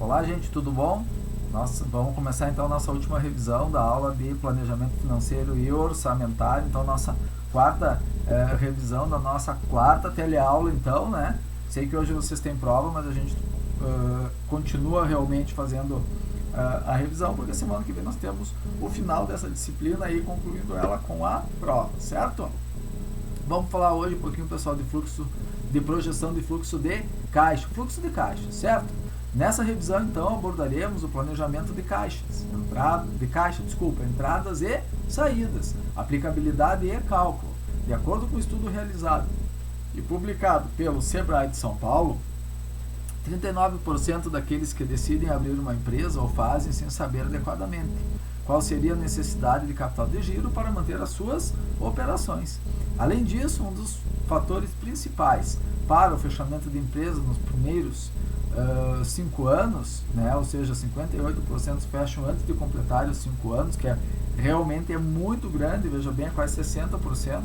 Olá, gente, tudo bom? Nós vamos começar então nossa última revisão da aula de planejamento financeiro e orçamentário. Então, nossa quarta revisão da nossa quarta teleaula, então, né? Sei que hoje vocês têm prova, mas a gente continua realmente fazendo a revisão, porque semana que vem nós temos o final dessa disciplina aí, concluindo ela com a prova, certo? Vamos falar hoje um pouquinho, pessoal, de fluxo, de projeção de fluxo de caixa, certo? Nessa revisão, então, abordaremos o planejamento de caixas, entradas e saídas, aplicabilidade e cálculo. De acordo com o estudo realizado e publicado pelo Sebrae de São Paulo, 39% daqueles que decidem abrir uma empresa o fazem sem saber adequadamente qual seria a necessidade de capital de giro para manter as suas operações. Além disso, um dos fatores principais para o fechamento de empresa nos primeiros 5 anos, né, ou seja, 58% fecham antes de completar os 5 anos, que realmente é muito grande, veja bem, é quase 60%,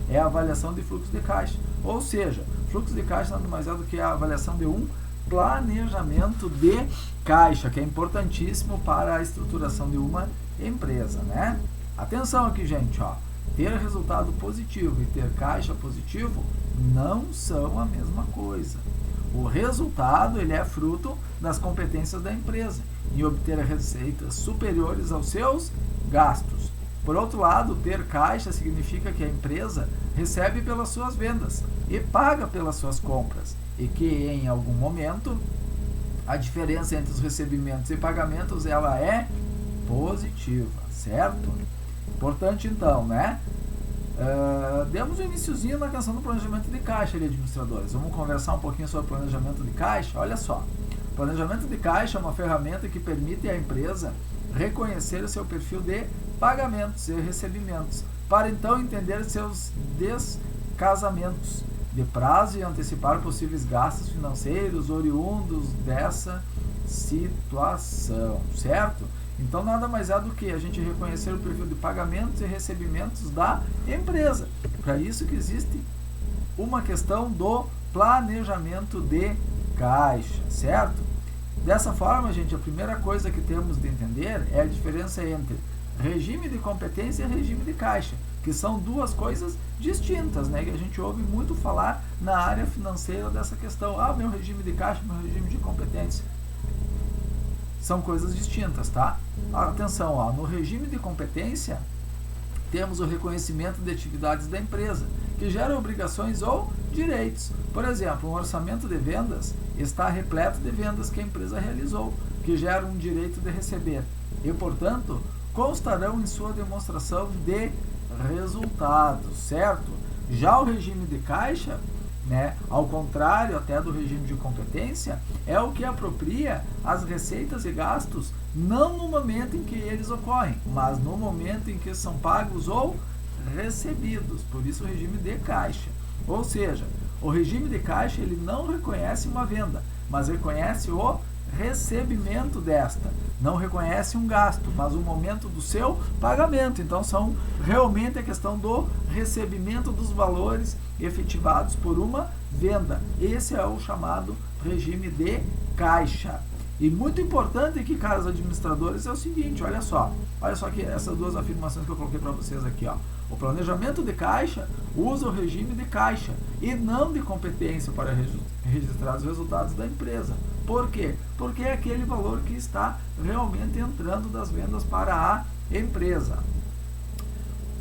é a avaliação de fluxo de caixa. Ou seja, fluxo de caixa nada mais é do que a avaliação de um planejamento de caixa, que é importantíssimo para a estruturação de uma empresa, né? Atenção aqui, gente, ó. Ter resultado positivo e ter caixa positivo não são a mesma coisa. O resultado, ele é fruto das competências da empresa em obter receitas superiores aos seus gastos. Por outro lado, ter caixa significa que a empresa recebe pelas suas vendas e paga pelas suas compras, e que em algum momento a diferença entre os recebimentos e pagamentos ela é positiva, certo? Importante então, né? Demos um iniciozinho na questão do planejamento de caixa ali, administradores. Vamos conversar um pouquinho sobre planejamento de caixa. Olha só, planejamento de caixa é uma ferramenta que permite à empresa reconhecer o seu perfil de pagamentos e recebimentos, para então entender seus descasamentos de prazo e antecipar possíveis gastos financeiros oriundos dessa situação, certo? Então, nada mais é do que a gente reconhecer o perfil de pagamentos e recebimentos da empresa. Para isso que existe uma questão do planejamento de caixa, certo? Dessa forma, gente, a primeira coisa que temos de entender é a diferença entre regime de competência e regime de caixa, que são duas coisas distintas, né? Que a gente ouve muito falar na área financeira dessa questão. Ah, meu regime de caixa, meu regime de competência. São coisas distintas, tá? Atenção, ó, no regime de competência, temos o reconhecimento de atividades da empresa, que geram obrigações ou direitos. Por exemplo, um orçamento de vendas está repleto de vendas que a empresa realizou, que geram um direito de receber, e, portanto, constarão em sua demonstração de resultados, certo? Já o regime de caixa, né, ao contrário até do regime de competência, é o que apropria as receitas e gastos não no momento em que eles ocorrem, mas no momento em que são pagos ou recebidos. Por isso o regime de caixa. Ou seja, o regime de caixa ele não reconhece uma venda, mas reconhece o recebimento desta. Não reconhece um gasto, mas o momento do seu pagamento. Então, são realmente a questão do recebimento dos valores efetivados por uma venda. Esse é o chamado regime de caixa. E muito importante aqui, caros administradores, é o seguinte, olha só que essas duas afirmações que eu coloquei para vocês aqui, ó. O planejamento de caixa usa o regime de caixa e não de competência para registrar os resultados da empresa. Por quê? Porque é aquele valor que está realmente entrando das vendas para a empresa.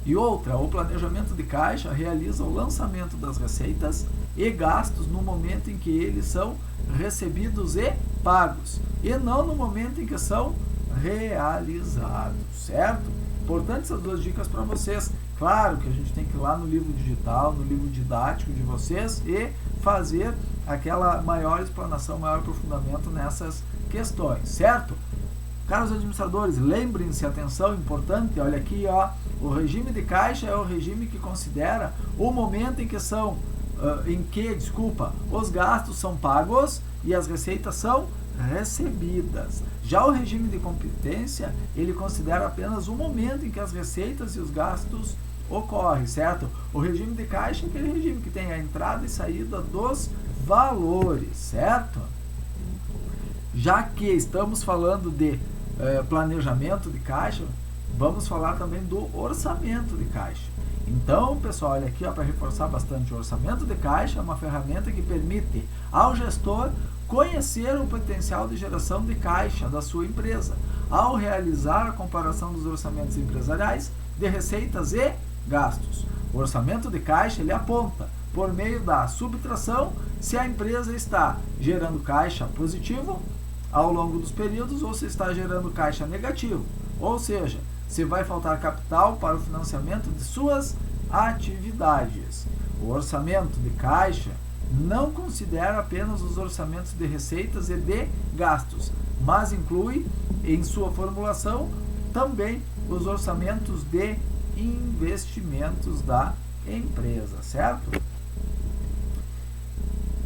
E outra, o planejamento de caixa realiza o lançamento das receitas e gastos no momento em que eles são recebidos e pagos, e não no momento em que são realizados, certo? Importante essas duas dicas para vocês. Claro que a gente tem que ir lá no livro digital, no livro didático de vocês e fazer aquela maior explanação, maior aprofundamento nessas questões, certo? Caros administradores, lembrem-se, atenção, importante, olha aqui, ó, o regime de caixa é o regime que considera o momento em que os gastos são pagos e as receitas são recebidas. Já o regime de competência, ele considera apenas o momento em que as receitas e os gastos ocorrem, certo? O regime de caixa é aquele regime que tem a entrada e saída dos valores, certo? Já que estamos falando de planejamento de caixa, vamos falar também do orçamento de caixa. Então, pessoal, olha aqui, para reforçar bastante, o orçamento de caixa é uma ferramenta que permite ao gestor conhecer o potencial de geração de caixa da sua empresa, ao realizar a comparação dos orçamentos empresariais de receitas e gastos. O orçamento de caixa ele aponta, por meio da subtração, se a empresa está gerando caixa positivo ao longo dos períodos ou se está gerando caixa negativo, ou seja, se vai faltar capital para o financiamento de suas atividades. O orçamento de caixa não considera apenas os orçamentos de receitas e de gastos, mas inclui em sua formulação também os orçamentos de investimentos da empresa, certo?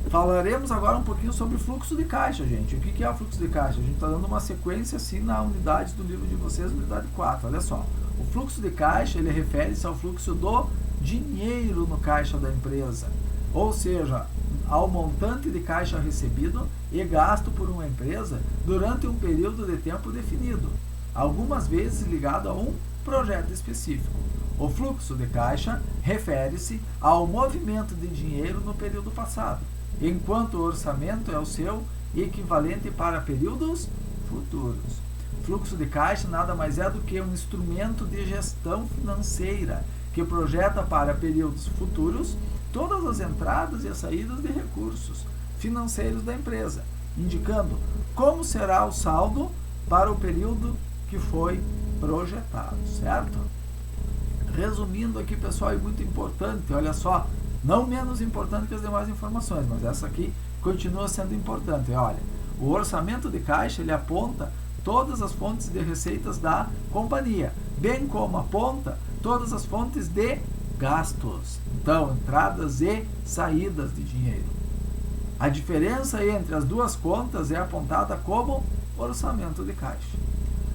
Falaremos agora um pouquinho sobre fluxo de caixa, gente. O que é o fluxo de caixa? A gente está dando uma sequência assim na unidade do livro de vocês, unidade 4. Olha só. O fluxo de caixa, ele refere-se ao fluxo do dinheiro no caixa da empresa. Ou seja, ao montante de caixa recebido e gasto por uma empresa durante um período de tempo definido, algumas vezes ligado a um projeto específico. O fluxo de caixa refere-se ao movimento de dinheiro no período passado, enquanto o orçamento é o seu equivalente para períodos futuros. Fluxo de caixa nada mais é do que um instrumento de gestão financeira que projeta para períodos futuros todas as entradas e as saídas de recursos financeiros da empresa, indicando como será o saldo para o período que foi projetado, certo? Resumindo aqui, pessoal, é muito importante, olha só, não menos importante que as demais informações, mas essa aqui continua sendo importante. Olha, o orçamento de caixa ele aponta todas as fontes de receitas da companhia, bem como aponta todas as fontes de gastos, então entradas e saídas de dinheiro. A diferença entre as duas contas é apontada como orçamento de caixa.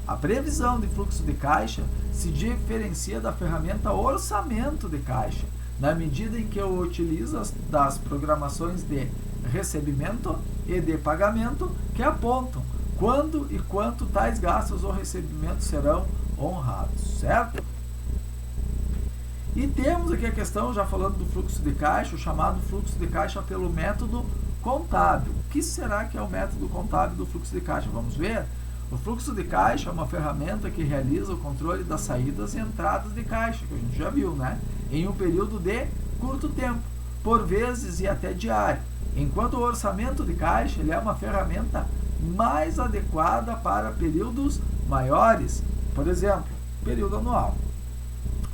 A previsão de fluxo de caixa se diferencia da ferramenta orçamento de caixa, na medida em que o utiliza das programações de recebimento e de pagamento que apontam quando e quanto tais gastos ou recebimentos serão honrados, certo? E temos aqui a questão, já falando do fluxo de caixa, o chamado fluxo de caixa pelo método contábil. O que será que é o método contábil do fluxo de caixa? Vamos ver? O fluxo de caixa é uma ferramenta que realiza o controle das saídas e entradas de caixa, que a gente já viu, né? Em um período de curto tempo, por vezes e até diário, enquanto o orçamento de caixa ele é uma ferramenta mais adequada para períodos maiores, por exemplo, período anual.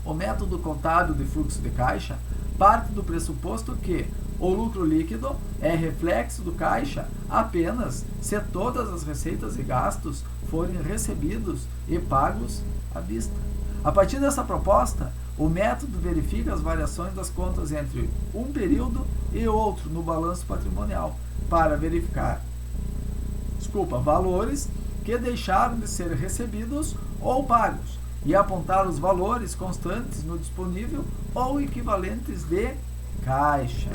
O método contábil de fluxo de caixa parte do pressuposto que o lucro líquido é reflexo do caixa apenas se todas as receitas e gastos forem recebidos e pagos à vista. A partir dessa proposta, o método verifica as variações das contas entre um período e outro no balanço patrimonial para verificar valores que deixaram de ser recebidos ou pagos e apontar os valores constantes no disponível ou equivalentes de caixa.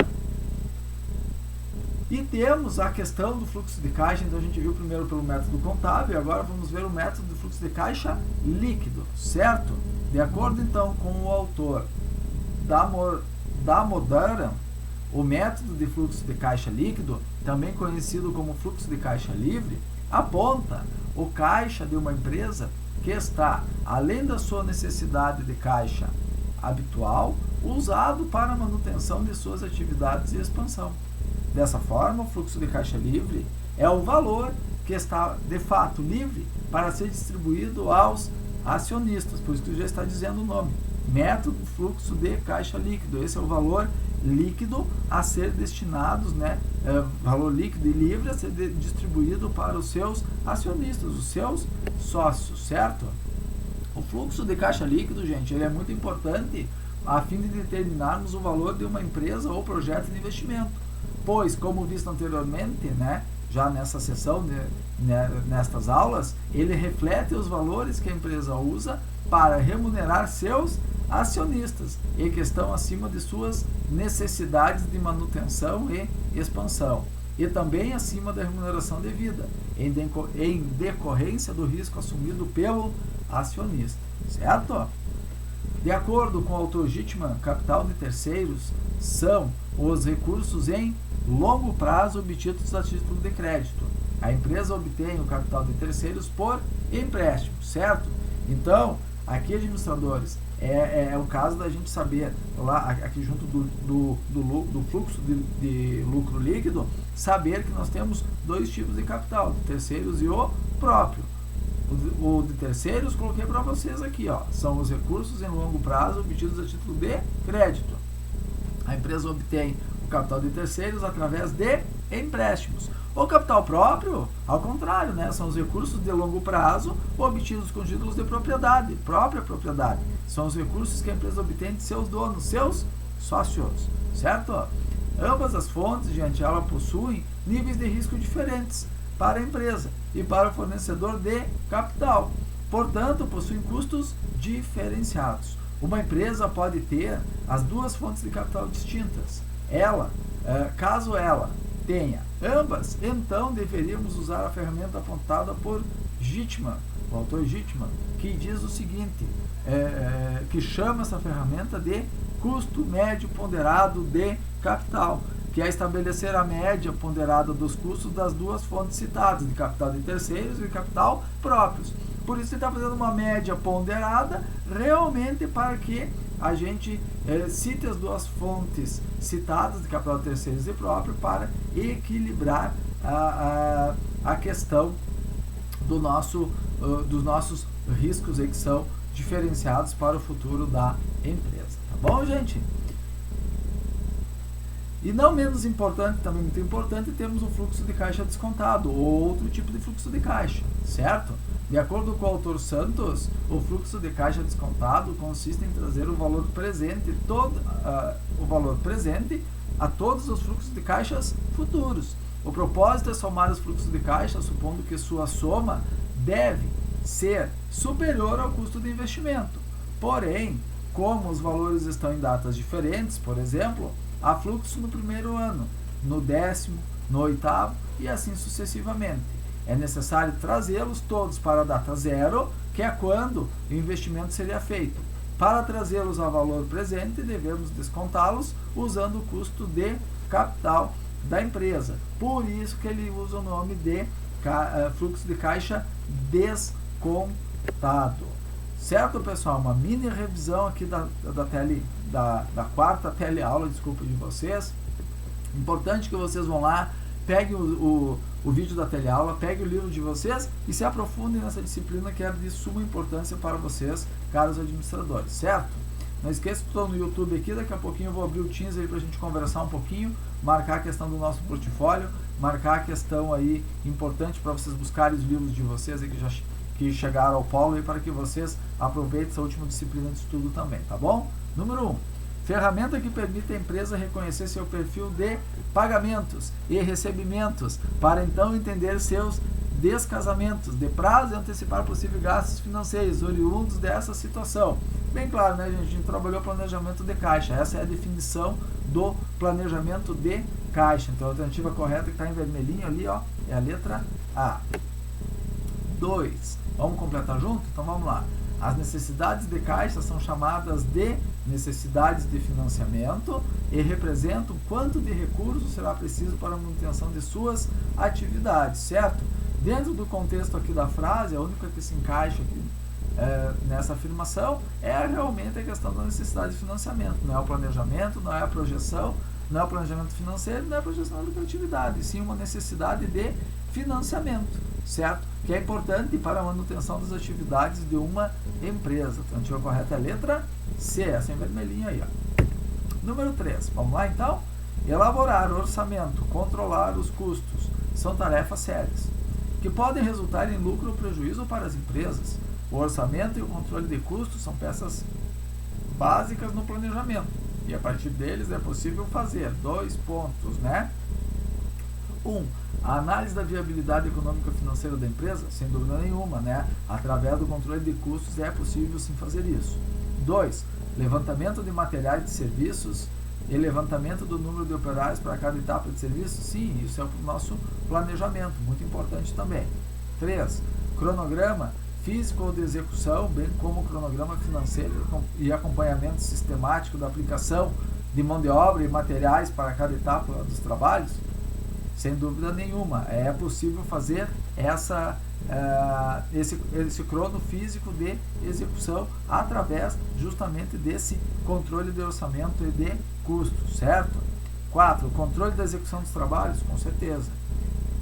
E temos a questão do fluxo de caixa, então a gente viu primeiro pelo método contábil e agora vamos ver o método do fluxo de caixa líquido, certo? De acordo então com o autor Damodaran, o método de fluxo de caixa líquido, também conhecido como fluxo de caixa livre, aponta o caixa de uma empresa que está, além da sua necessidade de caixa habitual, usado para a manutenção de suas atividades e expansão. Dessa forma, o fluxo de caixa livre é o valor que está, de fato, livre para ser distribuído aos acionistas, por isso que já está dizendo o nome. Método fluxo de caixa líquido. Esse é o valor líquido a ser destinado, né? Valor líquido e livre a ser distribuído para os seus acionistas, os seus sócios, certo? O fluxo de caixa líquido, gente, ele é muito importante a fim de determinarmos o valor de uma empresa ou projeto de investimento, pois, como visto anteriormente, né, já nessa sessão, nestas aulas, ele reflete os valores que a empresa usa para remunerar seus acionistas e que estão acima de suas necessidades de manutenção e expansão. e também acima da remuneração devida, em decorrência do risco assumido pelo acionista, certo? De acordo com a autorregítima capital de terceiros, são os recursos em longo prazo obtidos a título de crédito. A empresa obtém o capital de terceiros por empréstimo, certo? Então, aqui, administradores, é o caso da gente saber, lá aqui junto do fluxo de lucro líquido, saber que nós temos dois tipos de capital, de terceiros e o próprio. O de terceiros, coloquei para vocês aqui, ó, são os recursos em longo prazo obtidos a título de crédito. A empresa obtém o capital de terceiros através de empréstimos. O capital próprio, ao contrário, né, são os recursos de longo prazo obtidos com títulos de propriedade, própria propriedade. São os recursos que a empresa obtém de seus donos, seus sócios, certo? Ambas as fontes, gente, ela possuem níveis de risco diferentes para a empresa e para o fornecedor de capital. Portanto, possuem custos diferenciados. Uma empresa pode ter as duas fontes de capital distintas. Caso ela tenha ambas, então deveríamos usar a ferramenta apontada por Gitman, o autor Gitman, que diz o seguinte, que chama essa ferramenta de custo médio ponderado de capital, que é estabelecer a média ponderada dos custos das duas fontes citadas, de capital de terceiros e de capital próprios. Por isso, ele está fazendo uma média ponderada realmente para que a gente cite as duas fontes citadas de capital de terceiros e próprio para equilibrar a questão dos nossos riscos aí, que são diferenciados para o futuro da empresa. Tá bom, gente? E não menos importante, também muito importante, temos o fluxo de caixa descontado, outro tipo de fluxo de caixa, certo? De acordo com o autor Santos, o fluxo de caixa descontado consiste em trazer o valor presente a todos os fluxos de caixas futuros. O propósito é somar os fluxos de caixa, supondo que sua soma deve ser superior ao custo de investimento. Porém, como os valores estão em datas diferentes, por exemplo, há fluxo no primeiro ano, no 10º, no 8º e assim sucessivamente. É necessário trazê-los todos para a data zero, que é quando o investimento seria feito. Para trazê-los a valor presente, devemos descontá-los usando o custo de capital da empresa. Por isso que ele usa o nome de fluxo de caixa descontado. Certo, pessoal? Uma mini revisão aqui da quarta teleaula, desculpa, de vocês. Importante que vocês vão lá, peguem o vídeo da teleaula, peguem o livro de vocês e se aprofundem nessa disciplina que é de suma importância para vocês, caros administradores, certo? Não esqueça que estou no YouTube aqui, daqui a pouquinho eu vou abrir o Teams aí para a gente conversar um pouquinho, marcar a questão do nosso portfólio, marcar a questão aí importante para vocês buscarem os livros de vocês aí que chegaram ao polo aí, para que vocês aproveitem essa última disciplina de estudo também, tá bom? Número 1. Ferramenta que permite à empresa reconhecer seu perfil de pagamentos e recebimentos, para então entender seus descasamentos de prazo e antecipar possíveis gastos financeiros oriundos dessa situação. Bem claro, né, gente? A gente trabalhou planejamento de caixa. Essa é a definição do planejamento de caixa. Então, a alternativa correta que está em vermelhinho ali, ó, é a letra A. 2. Vamos completar junto? Então, vamos lá. As necessidades de caixa são chamadas de necessidades de financiamento e representam quanto de recursos será preciso para a manutenção de suas atividades, certo? Dentro do contexto aqui da frase, a única que se encaixa aqui nessa afirmação é realmente a questão da necessidade de financiamento. Não é o planejamento, não é a projeção, não é o planejamento financeiro, não é a projeção da lucratividade, sim uma necessidade de financiamento, certo? Que é importante para a manutenção das atividades de uma empresa. A alternativa correta é a letra C, essa em vermelhinho aí, ó. Número 3, vamos lá então? Elaborar orçamento, controlar os custos, são tarefas sérias, que podem resultar em lucro ou prejuízo para as empresas. O orçamento e o controle de custos são peças básicas no planejamento, e a partir deles é possível fazer 2 pontos, né? 1. A análise da viabilidade econômica e financeira da empresa, sem dúvida nenhuma, né? Através do controle de custos é possível sim fazer isso. 2. Levantamento de materiais e serviços E levantamento do número de operários para cada etapa de serviço? Sim, isso é o nosso planejamento, muito importante também. 3. Cronograma físico ou de execução, bem como cronograma financeiro e acompanhamento sistemático da aplicação de mão de obra e materiais para cada etapa dos trabalhos? Sem dúvida nenhuma, é possível fazer esse crono físico de execução através justamente desse controle de orçamento e de custos, certo? 4. Controle da execução dos trabalhos, com certeza.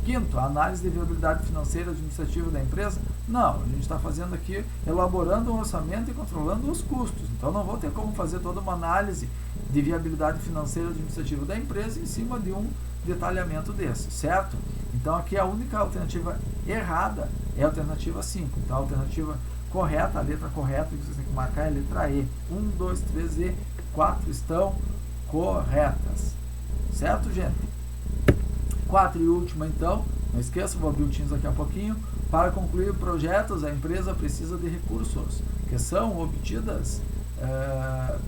5º, análise de viabilidade financeira e administrativa da empresa? Não, a gente está fazendo aqui, elaborando um orçamento e controlando os custos. Então não vou ter como fazer toda uma análise de viabilidade financeira e administrativa da empresa em cima de um detalhamento desse, certo? Então aqui a única alternativa errada é a alternativa 5. Então a alternativa correta, a letra correta que vocês têm que marcar é a letra E. 1, 2, 3 e 4 estão corretas. Certo, gente? 4 e última, então, não esqueça, vou abrir o Teams daqui a pouquinho. Para concluir projetos, a empresa precisa de recursos que são obtidos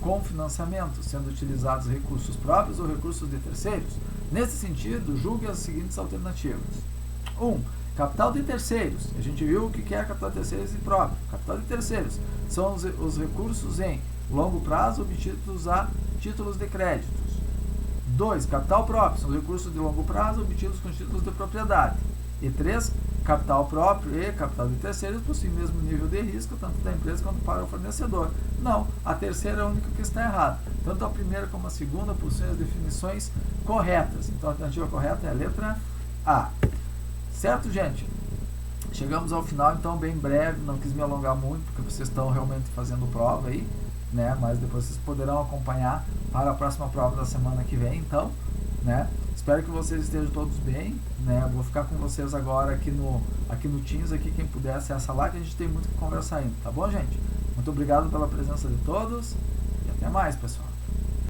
com financiamento, sendo utilizados recursos próprios ou recursos de terceiros. Nesse sentido, julgue as seguintes alternativas. 1. Capital de terceiros. A gente viu o que é capital de terceiros e próprio. Capital de terceiros são os recursos em longo prazo obtidos a títulos de créditos. 2. Capital próprio, são os recursos de longo prazo obtidos com títulos de propriedade. E 3. Capital próprio e capital de terceiros possuem o mesmo nível de risco, tanto da empresa quanto para o fornecedor. Não, a terceira é a única que está errada. Tanto a primeira como a segunda possuem as definições corretas. Então a alternativa correta é a letra A. Certo, gente? Chegamos ao final, então, bem breve, não quis me alongar muito, porque vocês estão realmente fazendo prova aí, né? Mas depois vocês poderão acompanhar para a próxima prova da semana que vem, então, né? Espero que vocês estejam todos bem, né? Vou ficar com vocês agora aqui no Teams, aqui, quem puder acessa lá, que a gente tem muito que conversar ainda, tá bom, gente? Muito obrigado pela presença de todos e até mais, pessoal.